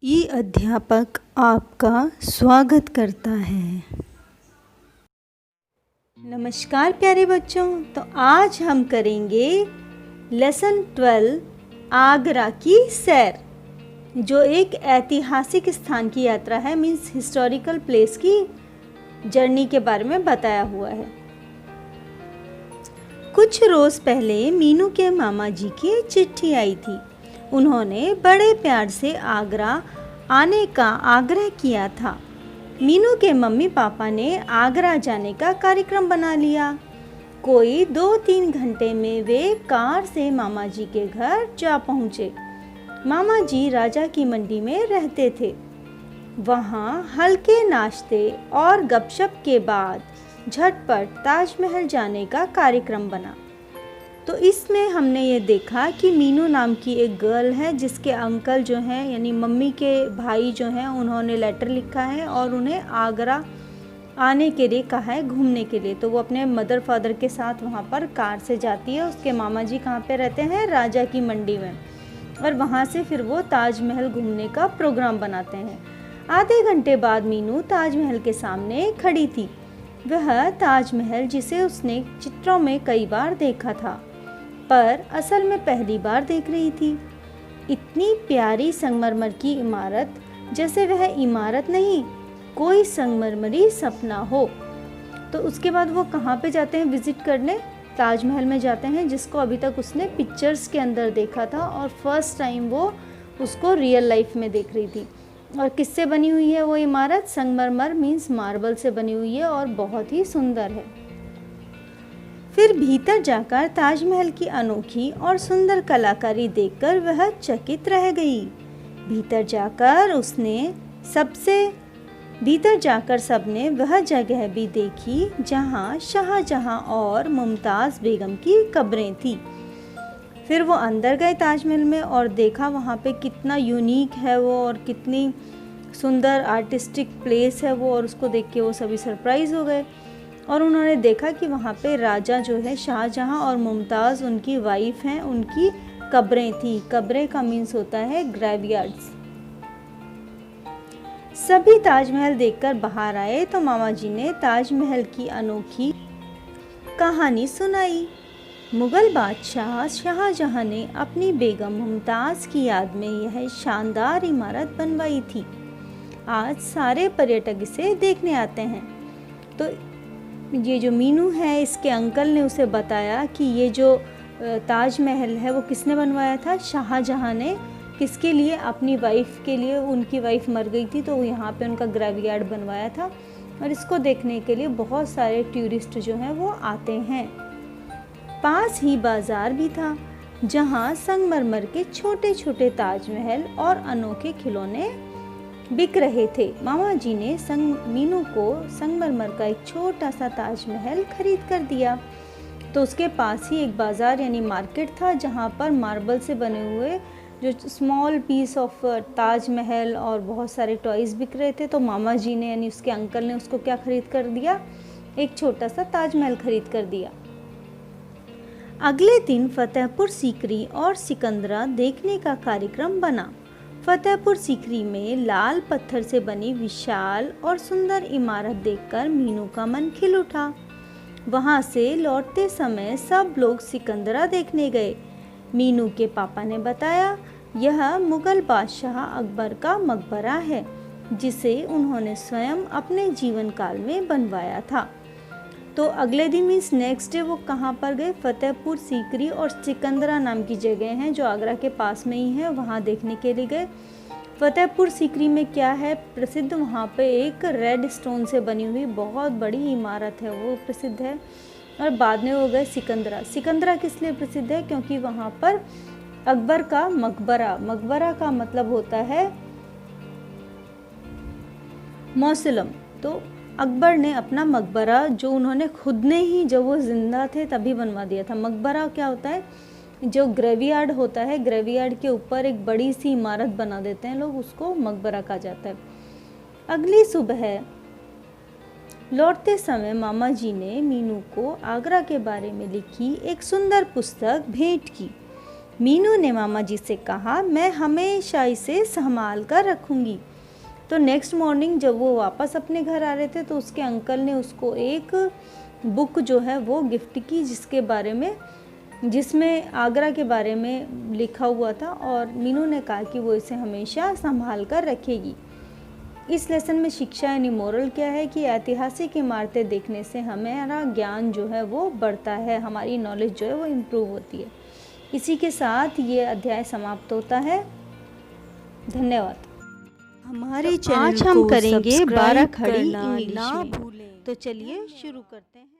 ई अध्यापक आपका स्वागत करता है। नमस्कार प्यारे बच्चों, तो आज हम करेंगे लेसन 12 आगरा की सैर, जो एक ऐतिहासिक स्थान की यात्रा है। मीन्स हिस्टोरिकल प्लेस की जर्नी के बारे में बताया हुआ है। कुछ रोज पहले मीनू के मामा जी की चिट्ठी आई थी। उन्होंने बड़े प्यार से आगरा आने का आग्रह किया था। मीनू के मम्मी पापा ने आगरा जाने का कार्यक्रम बना लिया। कोई 2-3 घंटे में वे कार से मामा जी के घर जा पहुँचे। मामा जी राजा की मंडी में रहते थे। वहाँ हल्के नाश्ते और गपशप के बाद झटपट ताजमहल जाने का कार्यक्रम बना। तो इसमें हमने ये देखा कि मीनू नाम की एक गर्ल है, जिसके अंकल जो हैं यानी मम्मी के भाई जो हैं, उन्होंने लेटर लिखा है और उन्हें आगरा आने के लिए कहा है घूमने के लिए। तो वो अपने मदर फादर के साथ वहाँ पर कार से जाती है। उसके मामा जी कहाँ पे रहते हैं? राजा की मंडी में। और वहाँ से फिर वो ताजमहल घूमने का प्रोग्राम बनाते हैं। आधे घंटे बाद मीनू ताजमहल के सामने खड़ी थी। वह ताजमहल जिसे उसने चित्रों में कई बार देखा था, पर असल में पहली बार देख रही थी। इतनी प्यारी संगमरमर की इमारत, जैसे वह इमारत नहीं, कोई संगमरमरी सपना हो। तो उसके बाद वो कहाँ पे जाते हैं विजिट करने? ताजमहल में जाते हैं, जिसको अभी तक उसने पिक्चर्स के अंदर देखा था और फर्स्ट टाइम वो उसको रियल लाइफ में देख रही थी। और किससे बनी हुई है वो इमारत? संगमरमर मीन्स मार्बल से बनी हुई है और बहुत ही सुंदर है। फिर भीतर जाकर ताजमहल की अनोखी और सुंदर कलाकारी देखकर वह चकित रह गई। भीतर जाकर सबने वह जगह भी देखी जहां शाहजहां और मुमताज़ बेगम की कब्रें थी। फिर वो अंदर गए ताजमहल में और देखा वहाँ पे कितना यूनिक है वो और कितनी सुंदर आर्टिस्टिक प्लेस है वो, और उसको देख के वो सभी सरप्राइज़ हो गए। और उन्होंने देखा कि वहाँ पे राजा जो है शाहजहां और मुमताज़ उनकी वाइफ हैं, उनकी कब्रें थी। कब्रें का मीन्स होता है ग्रेवयार्ड्स। सभी ताजमहल देखकर बाहर आए तो मामा जी ने ताजमहल की अनोखी कहानी सुनाई। मुगल बादशाह शाहजहां ने अपनी बेगम मुमताज़ की याद में यह शानदार इमारत बनवाई थी। आज सारे पर्यटक इसे देखने आते हैं। तो ये जो मीनू है, इसके अंकल ने उसे बताया कि ये जो ताजमहल है वो किसने बनवाया था? शाहजहां ने। किसके लिए? अपनी वाइफ के लिए। उनकी वाइफ मर गई थी तो यहाँ पे उनका ग्रेवयार्ड बनवाया था। और इसको देखने के लिए बहुत सारे टूरिस्ट जो हैं वो आते हैं। पास ही बाज़ार भी था, जहाँ संगमरमर के छोटे छोटे ताजमहल और अनोखे खिलौने बिक रहे थे। मामा जी ने मीनू को संगमरमर का एक छोटा सा ताजमहल खरीद कर दिया। तो उसके पास ही एक बाज़ार यानी मार्केट था, जहाँ पर मार्बल से बने हुए जो स्मॉल पीस ऑफ ताजमहल और बहुत सारे टॉयज़ बिक रहे थे। तो मामा जी ने यानी उसके अंकल ने उसको क्या खरीद कर दिया? एक छोटा सा ताजमहल खरीद कर दिया। अगले दिन फतेहपुर सीकरी और सिकंदरा देखने का कार्यक्रम बना। फतेहपुर सीकरी में लाल पत्थर से बनी विशाल और सुंदर इमारत देखकर मीनू का मन खिल उठा। वहां से लौटते समय सब लोग सिकंदरा देखने गए। मीनू के पापा ने बताया, यह मुगल बादशाह अकबर का मकबरा है, जिसे उन्होंने स्वयं अपने जीवन काल में बनवाया था। तो अगले दिन मीन्स नेक्स्ट डे वो कहाँ पर गए? फतेहपुर सीकरी और सिकंदरा नाम की जगह हैं जो आगरा के पास में ही है, वहाँ देखने के लिए गए। फतेहपुर सीकरी में क्या है प्रसिद्ध? वहाँ पे एक रेड स्टोन से बनी हुई बहुत बड़ी इमारत है, वो प्रसिद्ध है। और बाद में वो गए सिकंदरा। सिकंदरा किस लिए प्रसिद्ध है? क्योंकि वहाँ पर अकबर का मकबरा का मतलब होता है मौसलम। तो अकबर ने अपना मकबरा जो उन्होंने खुद ने ही जब वो जिंदा थे तभी बनवा दिया था। मकबरा क्या होता है? जो ग्रेवयार्ड होता है, ग्रेवयार्ड के ऊपर एक बड़ी सी इमारत बना देते हैं लोग, उसको मकबरा कहा जाता है। अगली सुबह लौटते समय मामा जी ने मीनू को आगरा के बारे में लिखी एक सुंदर पुस्तक भेंट की। मीनू ने मामा जी से कहा, मैं हमेशा इसे संभाल कर रखूँगी। तो नेक्स्ट मॉर्निंग जब वो वापस अपने घर आ रहे थे तो उसके अंकल ने उसको एक बुक जो है वो गिफ्ट की, जिसमें आगरा के बारे में लिखा हुआ था, और मीनू ने कहा कि वो इसे हमेशा संभाल कर रखेगी। इस लेसन में शिक्षा यानी मोरल क्या है कि ऐतिहासिक इमारतें देखने से हमारा ज्ञान जो है वो बढ़ता है, हमारी नॉलेज जो है वो इम्प्रूव होती है। इसी के साथ ये अध्याय समाप्त होता है। धन्यवाद। हमारे चैनल आज हम करेंगे 12 खड़ी इंग्लिश में। तो चलिए शुरू करते हैं।